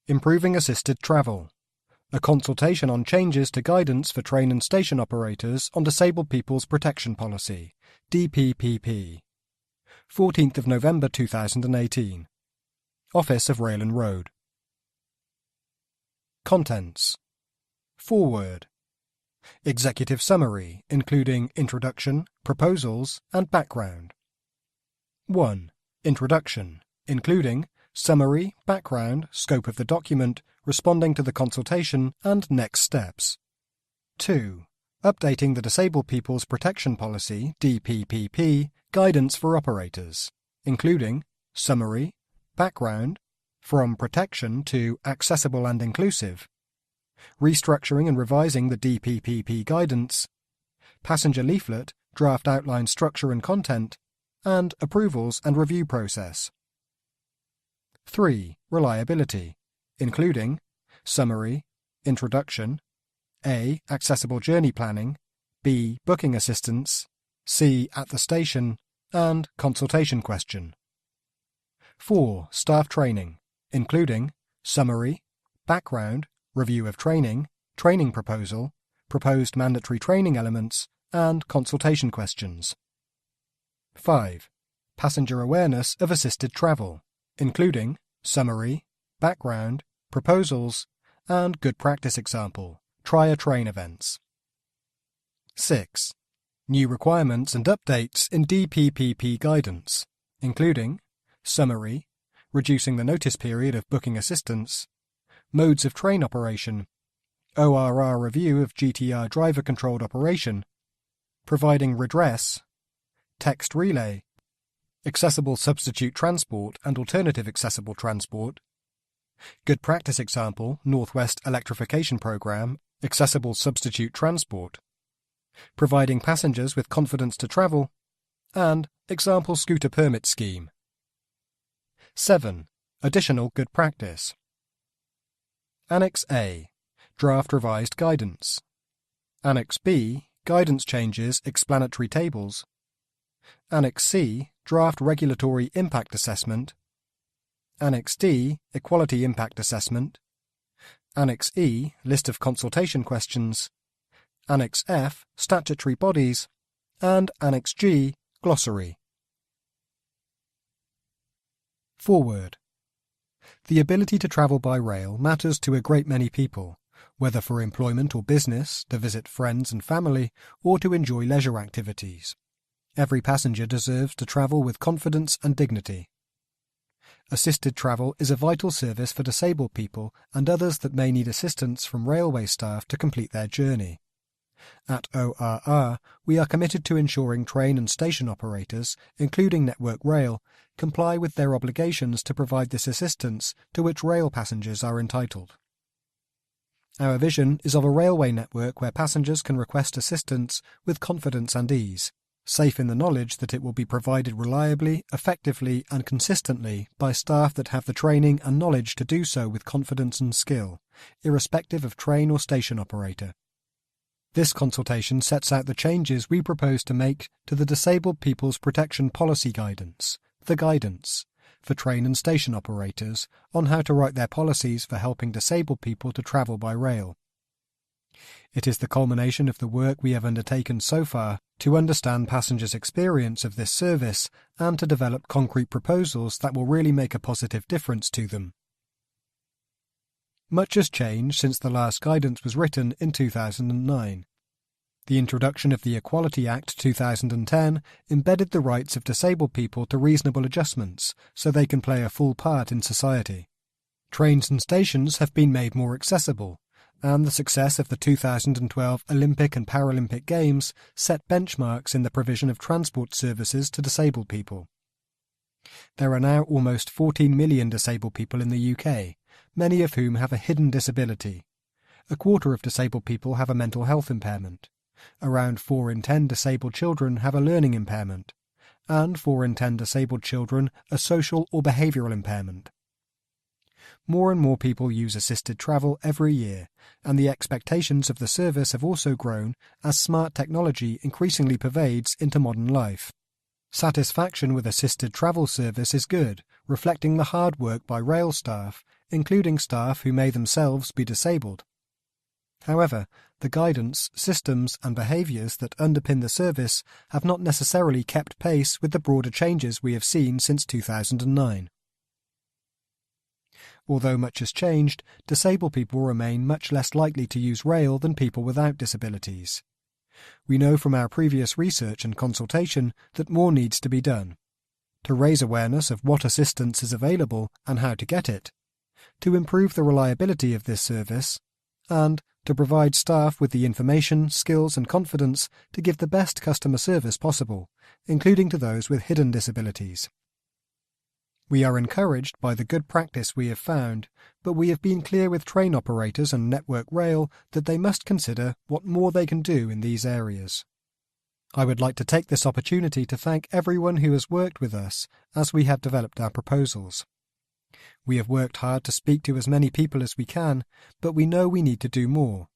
Improving assisted travel. A consultation on changes to guidance for train and station operators on Disabled People's Protection Policy, DPPP. 14th of November 2018. Office of Rail and Road. Contents. Foreword. Executive summary, including introduction, proposals, and background. 1. Introduction, including summary, background, scope of the document, responding to the consultation, and next steps. 2. Updating the Disabled People's Protection Policy, DPPP, guidance for operators, including summary, background, from protection to accessible and inclusive, restructuring and revising the DPPP guidance, passenger leaflet, draft outline structure and content, and approvals and review process. 3. Reliability, including summary, introduction, A. Accessible journey planning, B. Booking assistance, C. At the station, and consultation question. 4. Staff training, including summary, background, review of training, training proposal, proposed mandatory training elements, and consultation questions. 5. Passenger awareness of assisted travel, including summary, background, proposals, and good practice example, try a train events. 6. New requirements and updates in DPPP guidance, including summary, reducing the notice period of booking assistance, modes of train operation, ORR review of GTR driver-controlled operation, providing redress, text relay, accessible substitute transport and alternative accessible transport, good practice example, Northwest Electrification Program, accessible substitute transport, providing passengers with confidence to travel, and example scooter permit scheme. 7. Additional good practice. Annex A. Draft revised guidance. Annex B. Guidance changes, explanatory tables. Annex C. Draft regulatory impact assessment. Annex D. Equality impact assessment. Annex E. List of consultation questions. Annex F. Statutory bodies. And Annex G. Glossary. Foreword. The ability to travel by rail matters to a great many people, whether for employment or business, to visit friends and family, or to enjoy leisure activities. Every passenger deserves to travel with confidence and dignity. Assisted travel is a vital service for disabled people and others that may need assistance from railway staff to complete their journey. At ORR, we are committed to ensuring train and station operators, including Network Rail, comply with their obligations to provide this assistance to which rail passengers are entitled. Our vision is of a railway network where passengers can request assistance with confidence and ease, safe in the knowledge that it will be provided reliably, effectively and consistently by staff that have the training and knowledge to do so with confidence and skill, irrespective of train or station operator. This consultation sets out the changes we propose to make to the Disabled People's Protection Policy Guidance, the guidance, for train and station operators on how to write their policies for helping disabled people to travel by rail. It is the culmination of the work we have undertaken so far to understand passengers' experience of this service and to develop concrete proposals that will really make a positive difference to them. Much has changed since the last guidance was written in 2009. The introduction of the Equality Act 2010 embedded the rights of disabled people to reasonable adjustments so they can play a full part in society. Trains and stations have been made more accessible, and the success of the 2012 Olympic and Paralympic Games set benchmarks in the provision of transport services to disabled people. There are now almost 14 million disabled people in the UK, many of whom have a hidden disability. A quarter of disabled people have a mental health impairment. Around 4 in 10 disabled children have a learning impairment, and 4 in 10 disabled children a social or behavioural impairment. More and more people use assisted travel every year, and the expectations of the service have also grown as smart technology increasingly pervades into modern life. Satisfaction with assisted travel service is good, reflecting the hard work by rail staff, including staff who may themselves be disabled. However, the guidance, systems and behaviours that underpin the service have not necessarily kept pace with the broader changes we have seen since 2009. Although much has changed, disabled people remain much less likely to use rail than people without disabilities. We know from our previous research and consultation that more needs to be done. To raise awareness of what assistance is available and how to get it, to improve the reliability of this service, and to provide staff with the information, skills and confidence to give the best customer service possible, including to those with hidden disabilities. We are encouraged by the good practice we have found, but we have been clear with train operators and Network Rail that they must consider what more they can do in these areas. I would like to take this opportunity to thank everyone who has worked with us as we have developed our proposals. We have worked hard to speak to as many people as we can, but we know we need to do more.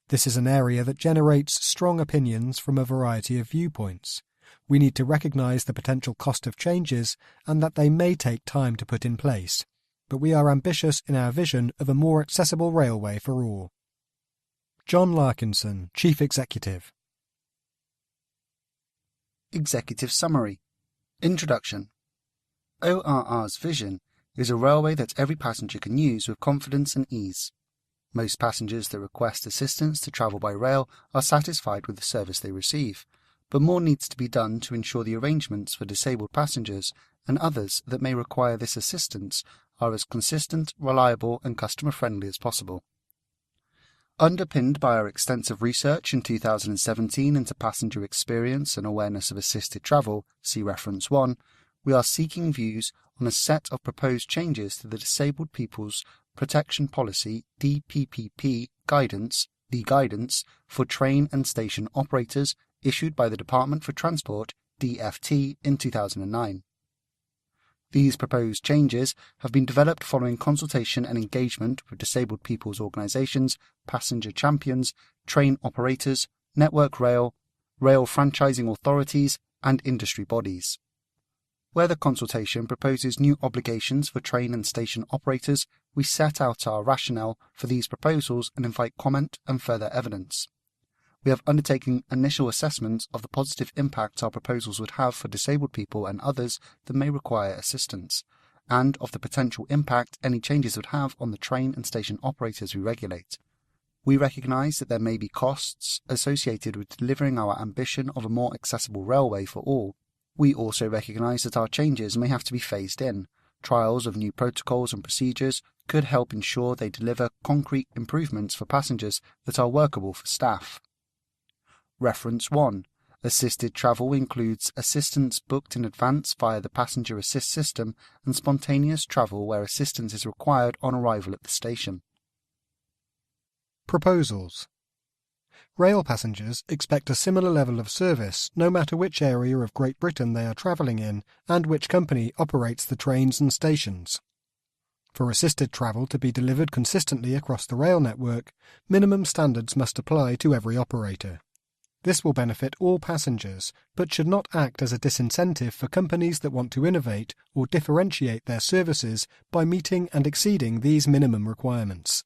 This is an area that generates strong opinions from a variety of viewpoints. We need to recognise the potential cost of changes and that they may take time to put in place, but we are ambitious in our vision of a more accessible railway for all. John Larkinson, Chief Executive. Executive Summary. Introduction. ORR's vision is a railway that every passenger can use with confidence and ease. Most passengers that request assistance to travel by rail are satisfied with the service they receive, but more needs to be done to ensure the arrangements for disabled passengers and others that may require this assistance are as consistent, reliable and customer-friendly as possible. Underpinned by our extensive research in 2017 into passenger experience and awareness of assisted travel, see reference 1, we are seeking views on a set of proposed changes to the Disabled People's Protection Policy DPPP guidance, the guidance for train and station operators issued by the Department for Transport DFT in 2009. These proposed changes have been developed following consultation and engagement with disabled people's organisations, passenger champions, train operators, Network Rail, rail franchising authorities and industry bodies. Where the consultation proposes new obligations for train and station operators, we set out our rationale for these proposals and invite comment and further evidence. We have undertaken initial assessments of the positive impact our proposals would have for disabled people and others that may require assistance, and of the potential impact any changes would have on the train and station operators we regulate. We recognise that there may be costs associated with delivering our ambition of a more accessible railway for all. We also recognise that our changes may have to be phased in. Trials of new protocols and procedures could help ensure they deliver concrete improvements for passengers that are workable for staff. Reference 1. Assisted travel includes assistance booked in advance via the passenger assist system and spontaneous travel where assistance is required on arrival at the station. Proposals. Rail passengers expect a similar level of service no matter which area of Great Britain they are travelling in and which company operates the trains and stations. For assisted travel to be delivered consistently across the rail network, minimum standards must apply to every operator. This will benefit all passengers, but should not act as a disincentive for companies that want to innovate or differentiate their services by meeting and exceeding these minimum requirements.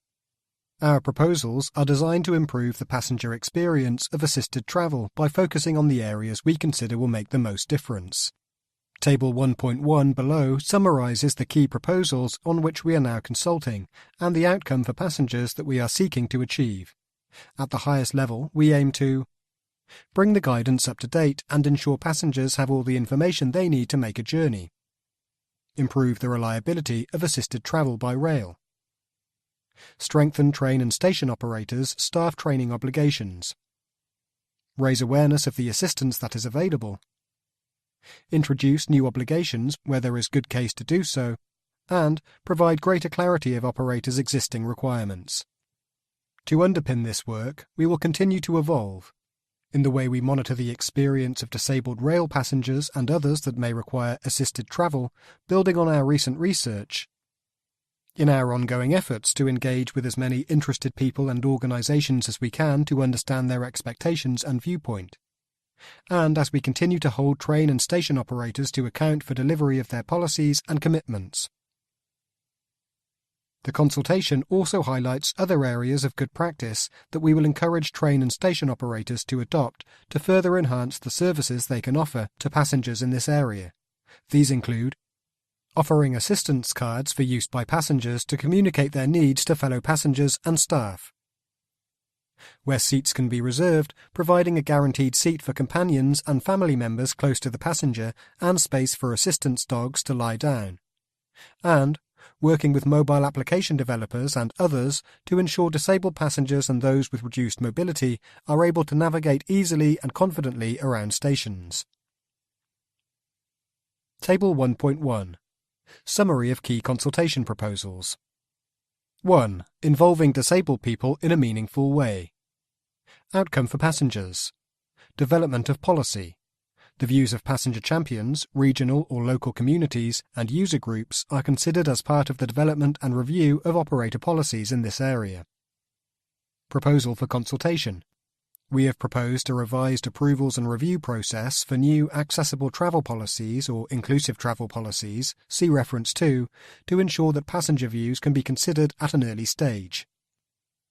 Our proposals are designed to improve the passenger experience of assisted travel by focusing on the areas we consider will make the most difference. Table 1.1 below summarises the key proposals on which we are now consulting and the outcome for passengers that we are seeking to achieve. At the highest level, we aim to bring the guidance up to date and ensure passengers have all the information they need to make a journey. Improve the reliability of assisted travel by rail. Strengthen train and station operators' staff training obligations. Raise awareness of the assistance that is available. Introduce new obligations where there is good case to do so, and provide greater clarity of operators' existing requirements. To underpin this work, we will continue to evolve in the way we monitor the experience of disabled rail passengers and others that may require assisted travel, building on our recent research, in our ongoing efforts to engage with as many interested people and organisations as we can to understand their expectations and viewpoint, and as we continue to hold train and station operators to account for delivery of their policies and commitments. The consultation also highlights other areas of good practice that we will encourage train and station operators to adopt to further enhance the services they can offer to passengers in this area. These include offering assistance cards for use by passengers to communicate their needs to fellow passengers and staff. Where seats can be reserved, providing a guaranteed seat for companions and family members close to the passenger and space for assistance dogs to lie down. And working with mobile application developers and others to ensure disabled passengers and those with reduced mobility are able to navigate easily and confidently around stations. Table 1.1. Summary of key consultation proposals. 1. Involving disabled people in a meaningful way. Outcome for passengers. Development of policy. The views of passenger champions, regional or local communities, and user groups are considered as part of the development and review of operator policies in this area. Proposal for consultation. We have proposed a revised approvals and review process for new accessible travel policies or inclusive travel policies, see reference 2, to ensure that passenger views can be considered at an early stage.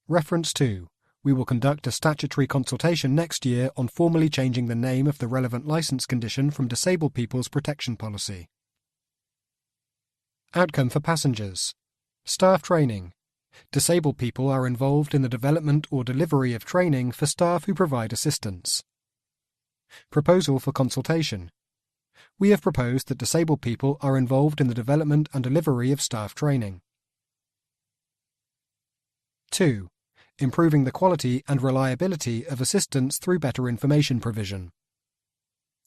Reference 2. We will conduct a statutory consultation next year on formally changing the name of the relevant licence condition from Disabled People's Protection Policy. Outcome for passengers. Staff training. Disabled people are involved in the development or delivery of training for staff who provide assistance. Proposal for consultation. We have proposed that disabled people are involved in the development and delivery of staff training. 2. Improving the quality and reliability of assistance through better information provision.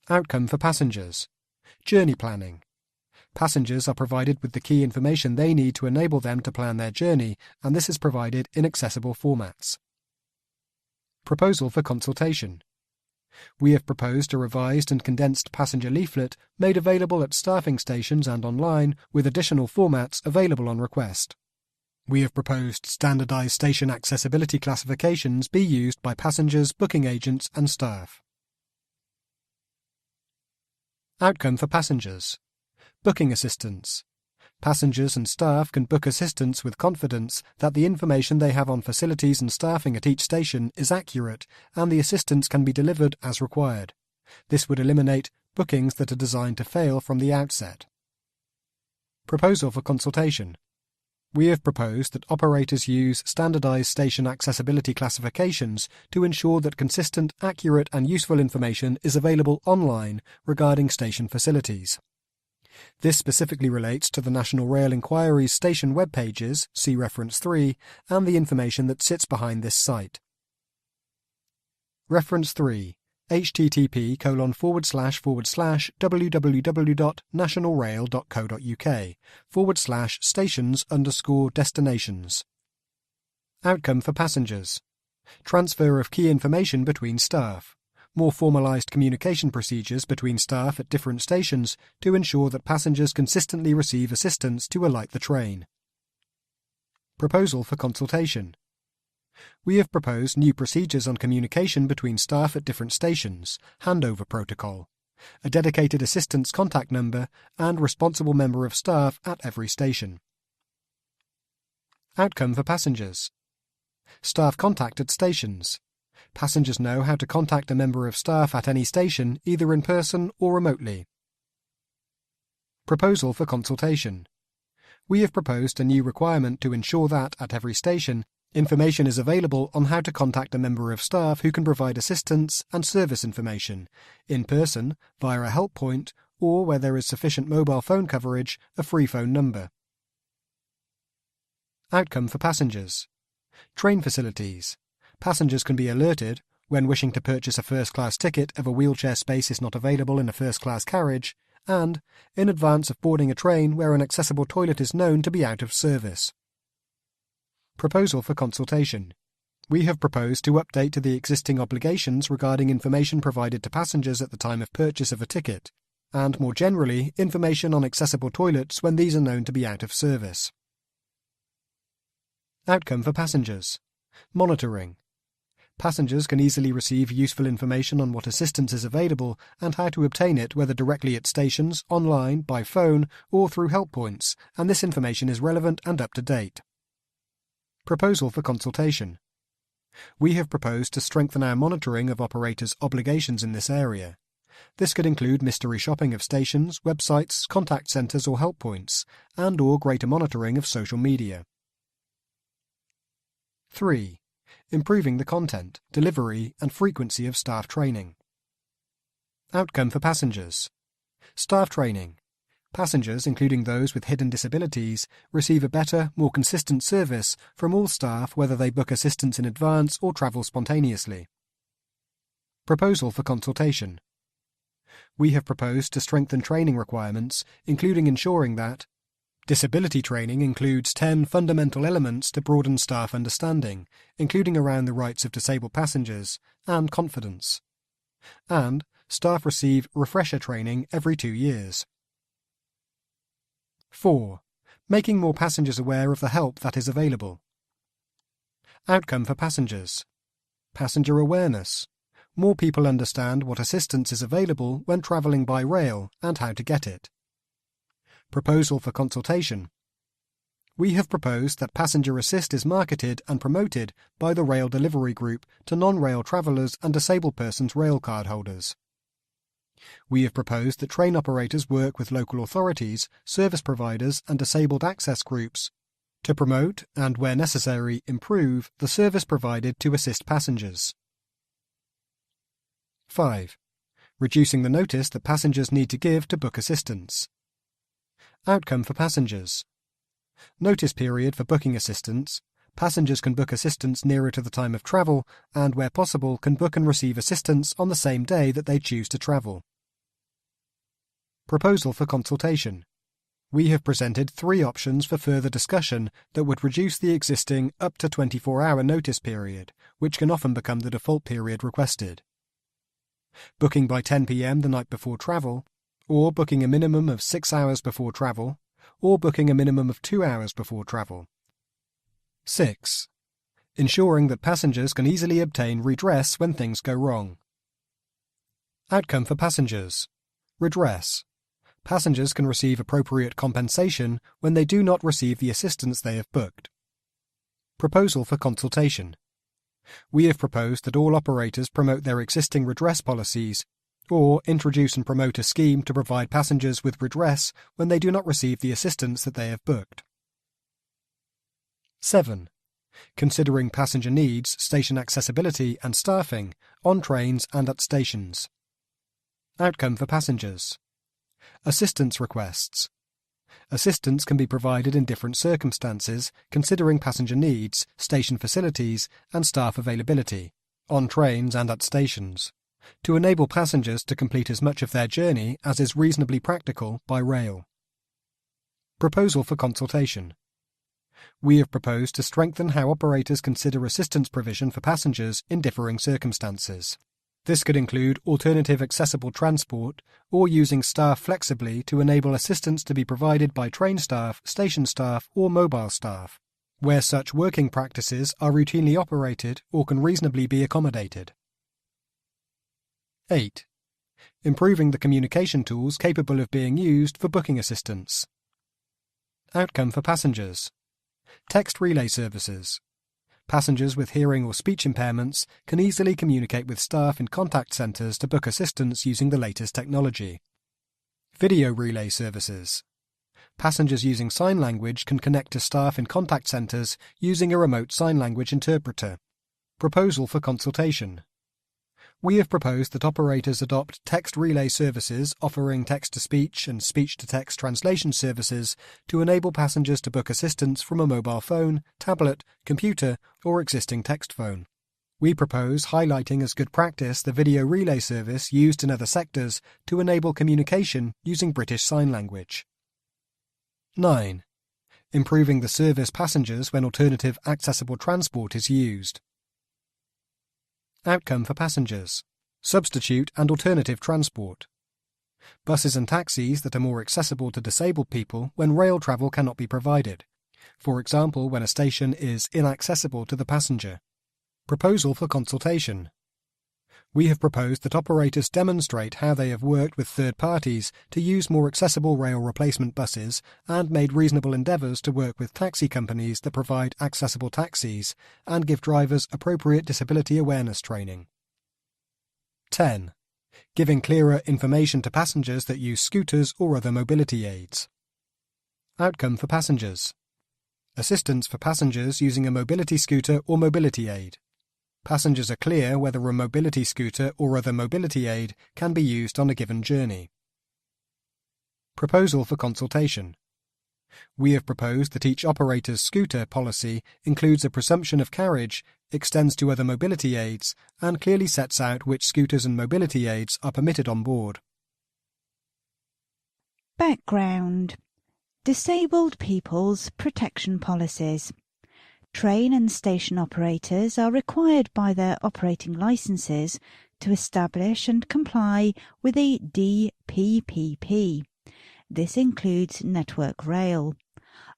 Outcome for passengers. Journey planning. Passengers are provided with the key information they need to enable them to plan their journey, and this is provided in accessible formats. Proposal for consultation. We have proposed a revised and condensed passenger leaflet made available at staffing stations and online with additional formats available on request. We have proposed standardised station accessibility classifications be used by passengers, booking agents and staff. Outcome for passengers. Booking assistance. Passengers and staff can book assistance with confidence that the information they have on facilities and staffing at each station is accurate and the assistance can be delivered as required. This would eliminate bookings that are designed to fail from the outset. Proposal for consultation. We have proposed that operators use standardised station accessibility classifications to ensure that consistent, accurate and useful information is available online regarding station facilities. This specifically relates to the National Rail Inquiry's station web pages, see reference 3, and the information that sits behind this site. Reference 3. http://www.nationalrail.co.uk/stations_destinations. Outcome for passengers. Transfer of key information between staff. More formalised communication procedures between staff at different stations to ensure that passengers consistently receive assistance to alight the train. Proposal for consultation. We have proposed new procedures on communication between staff at different stations, handover protocol, a dedicated assistance contact number and responsible member of staff at every station. Outcome for passengers. Staff contact at stations. Passengers know how to contact a member of staff at any station, either in person or remotely. Proposal for consultation. We have proposed a new requirement to ensure that, at every station, information is available on how to contact a member of staff who can provide assistance and service information, in person, via a help point, or where there is sufficient mobile phone coverage, a free phone number. Outcome for passengers. Train facilities. Passengers can be alerted, when wishing to purchase a first-class ticket if a wheelchair space is not available in a first-class carriage, and in advance of boarding a train where an accessible toilet is known to be out of service. Proposal for consultation. We have proposed to update to the existing obligations regarding information provided to passengers at the time of purchase of a ticket, and more generally, information on accessible toilets when these are known to be out of service. Outcome for passengers. Monitoring. Passengers can easily receive useful information on what assistance is available and how to obtain it, whether directly at stations, online, by phone, or through help points, and this information is relevant and up to date. Proposal for consultation. We have proposed to strengthen our monitoring of operators' obligations in this area. This could include mystery shopping of stations, websites, contact centres or help points, and/or greater monitoring of social media. 3. Improving the content, delivery and frequency of staff training. Outcome for passengers. Staff training. Passengers, including those with hidden disabilities, receive a better, more consistent service from all staff whether they book assistance in advance or travel spontaneously. Proposal for consultation. We have proposed to strengthen training requirements, including ensuring that disability training includes 10 fundamental elements to broaden staff understanding, including around the rights of disabled passengers and confidence. And staff receive refresher training every 2 years. 4. Making more passengers aware of the help that is available. Outcome for passengers. Passenger awareness. More people understand what assistance is available when travelling by rail and how to get it. Proposal for consultation. We have proposed that Passenger Assist is marketed and promoted by the Rail Delivery Group to non-rail travellers and disabled persons rail card holders. We have proposed that train operators work with local authorities, service providers and disabled access groups to promote and, where necessary, improve the service provided to assist passengers. 5. Reducing the notice that passengers need to give to book assistance. Outcome for passengers. Notice period for booking assistance. Passengers can book assistance nearer to the time of travel and, where possible, can book and receive assistance on the same day that they choose to travel. Proposal for consultation. We have presented 3 options for further discussion that would reduce the existing up to 24-hour notice period, which can often become the default period requested. Booking by 10 p.m. the night before travel, or booking a minimum of 6 hours before travel, or booking a minimum of 2 hours before travel. 6. Ensuring that passengers can easily obtain redress when things go wrong. Outcome for passengers. Redress. Passengers can receive appropriate compensation when they do not receive the assistance they have booked. Proposal for consultation. We have proposed that all operators promote their existing redress policies, or introduce and promote a scheme to provide passengers with redress when they do not receive the assistance that they have booked. 7. Considering passenger needs, station accessibility and staffing on trains and at stations. Outcome for passengers. Assistance requests. Assistance can be provided in different circumstances, considering passenger needs, station facilities and staff availability, on trains and at stations, to enable passengers to complete as much of their journey as is reasonably practical by rail. Proposal for consultation. We have proposed to strengthen how operators consider assistance provision for passengers in differing circumstances. This could include alternative accessible transport or using staff flexibly to enable assistance to be provided by train staff, station staff or mobile staff, where such working practices are routinely operated or can reasonably be accommodated. 8. Improving the communication tools capable of being used for booking assistance. Outcome for passengers. Text relay services. Passengers with hearing or speech impairments can easily communicate with staff in contact centres to book assistance using the latest technology. Video relay services. Passengers using sign language can connect to staff in contact centres using a remote sign language interpreter. Proposal for consultation. We have proposed that operators adopt text relay services offering text-to-speech and speech-to-text translation services to enable passengers to book assistance from a mobile phone, tablet, computer or existing text phone. We propose highlighting as good practice the video relay service used in other sectors to enable communication using British Sign Language. 9. Improving the service passengers when alternative accessible transport is used. Outcome for passengers. Substitute and alternative transport. Buses and taxis that are more accessible to disabled people when rail travel cannot be provided. For example, when a station is inaccessible to the passenger. Proposal for consultation. We have proposed that operators demonstrate how they have worked with third parties to use more accessible rail replacement buses and made reasonable endeavours to work with taxi companies that provide accessible taxis and give drivers appropriate disability awareness training. 10. Giving clearer information to passengers that use scooters or other mobility aids. Outcome for passengers. Assistance for passengers using a mobility scooter or mobility aid. Passengers are clear whether a mobility scooter or other mobility aid can be used on a given journey. Proposal for consultation. We have proposed that each operator's scooter policy includes a presumption of carriage, extends to other mobility aids, and clearly sets out which scooters and mobility aids are permitted on board. Background: Disabled people's protection policies. Train and station operators are required by their operating licences to establish and comply with a DPPP. This includes Network Rail.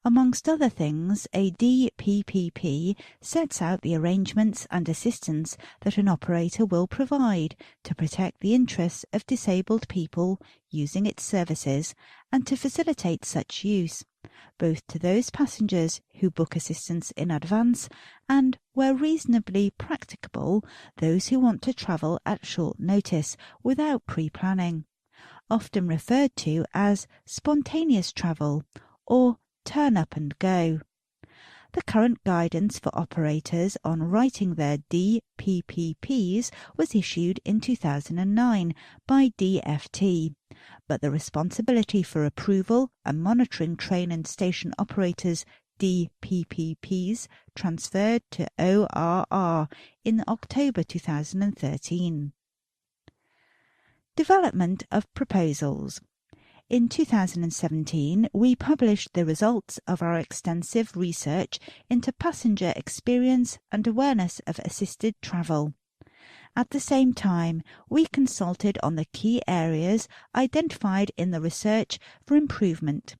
Amongst other things, a DPPP sets out the arrangements and assistance that an operator will provide to protect the interests of disabled people using its services and to facilitate such use, both to those passengers who book assistance in advance and, where reasonably practicable, those who want to travel at short notice without pre-planning, often referred to as spontaneous travel or turn up and go. The current guidance for operators on writing their DPPPs was issued in 2009 by DFT, but the responsibility for approval and monitoring train and station operators' DPPPs transferred to ORR in October 2013. Development of proposals. In 2017, we published the results of our extensive research into passenger experience and awareness of assisted travel. At the same time, we consulted on the key areas identified in the research for improvement: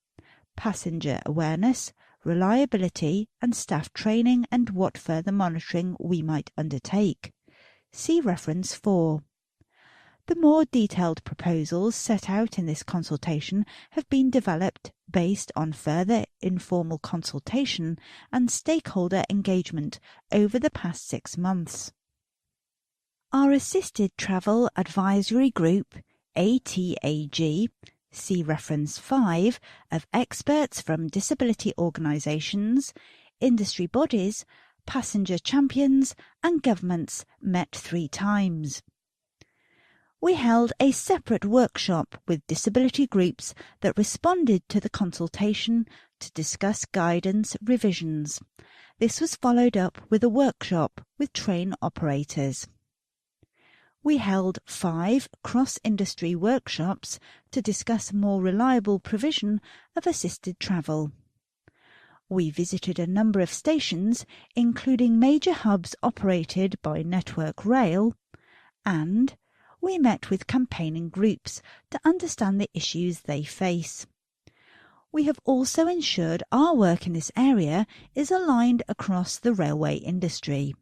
passenger awareness, reliability and staff training, and what further monitoring we might undertake. See reference 4. The more detailed proposals set out in this consultation have been developed based on further informal consultation and stakeholder engagement over the past 6 months. Our Assisted Travel Advisory Group, ATAG, see reference 5, of experts from disability organisations, industry bodies, passenger champions and governments met 3 times. We held a separate workshop with disability groups that responded to the consultation to discuss guidance revisions. This was followed up with a workshop with train operators. We held 5 cross-industry workshops to discuss more reliable provision of assisted travel. We visited a number of stations, including major hubs operated by Network Rail, and we met with campaigning groups to understand the issues they face. We have also ensured our work in this area is aligned across the railway industry.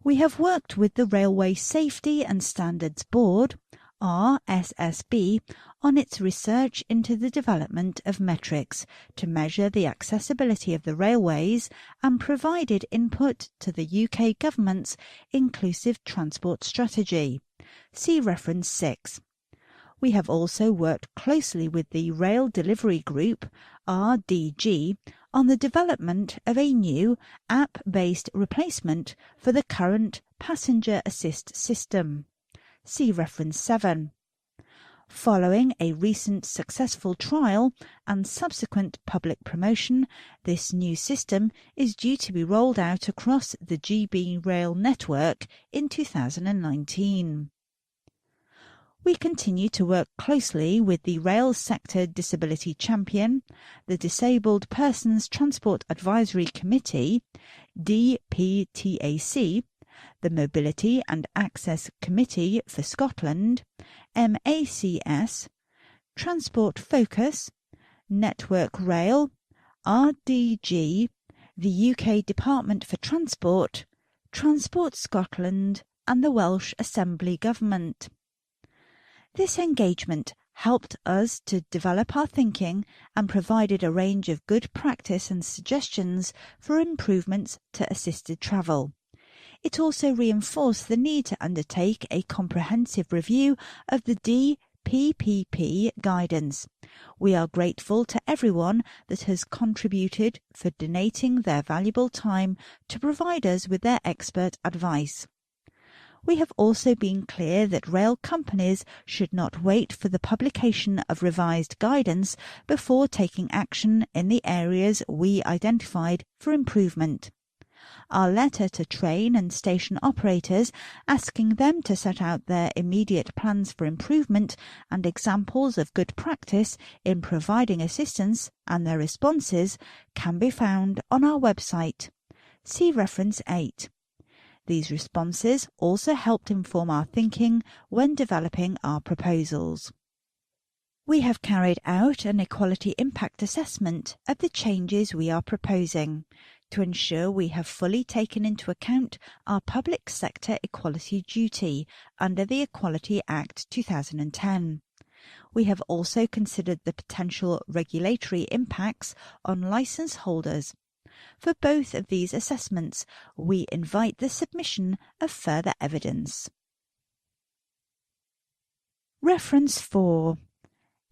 We have worked with the Railway Safety and Standards Board, RSSB, on its research into the development of metrics to measure the accessibility of the railways and provided input to the UK Government's Inclusive Transport Strategy. See reference 6. We have also worked closely with the Rail Delivery Group, RDG, on the development of a new app-based replacement for the current passenger assist system. See reference 7. Following a recent successful trial and subsequent public promotion, this new system is due to be rolled out across the GB Rail network in 2019. We continue to work closely with the Rail Sector Disability Champion, the Disabled Persons Transport Advisory Committee, DPTAC, the Mobility and Access Committee for Scotland, MACS, Transport Focus, Network Rail, RDG, the UK Department for Transport, Transport Scotland and the Welsh Assembly Government. This engagement helped us to develop our thinking and provided a range of good practice and suggestions for improvements to assisted travel. It also reinforced the need to undertake a comprehensive review of the DPPP guidance. We are grateful to everyone that has contributed for donating their valuable time to provide us with their expert advice. We have also been clear that rail companies should not wait for the publication of revised guidance before taking action in the areas we identified for improvement. Our letter to train and station operators asking them to set out their immediate plans for improvement and examples of good practice in providing assistance and their responses can be found on our website. See reference 8. These responses also helped inform our thinking when developing our proposals. We have carried out an equality impact assessment of the changes we are proposing to ensure we have fully taken into account our public sector equality duty under the Equality Act 2010. We have also considered the potential regulatory impacts on licence holders. For both of these assessments, we invite the submission of further evidence. Reference 4.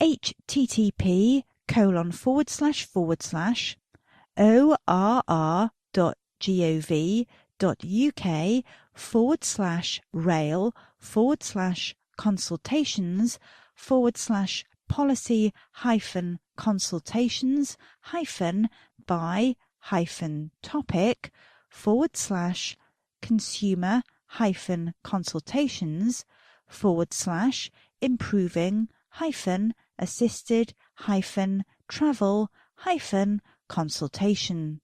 http://rail/policy-consultations/policy-improving-policy-consultations/travel-consultation.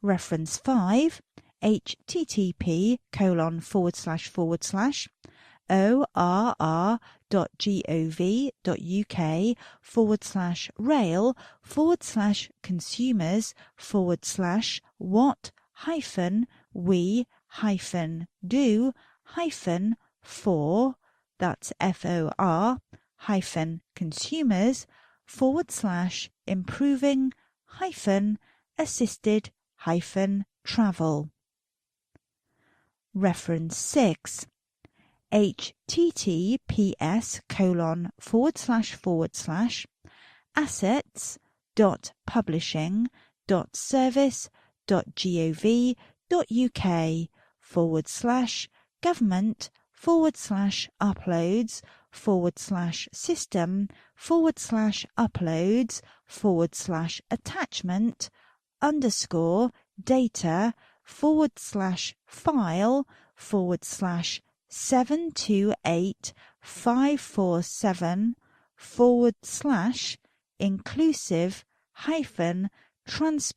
Reference 5. http://rail/org.gov.uk/rail/consumers/what-we-do-for, that's for-consumers/improving-assisted-travel. Reference 6. https://rail/attachment_data/file//728-547/inclusive-transport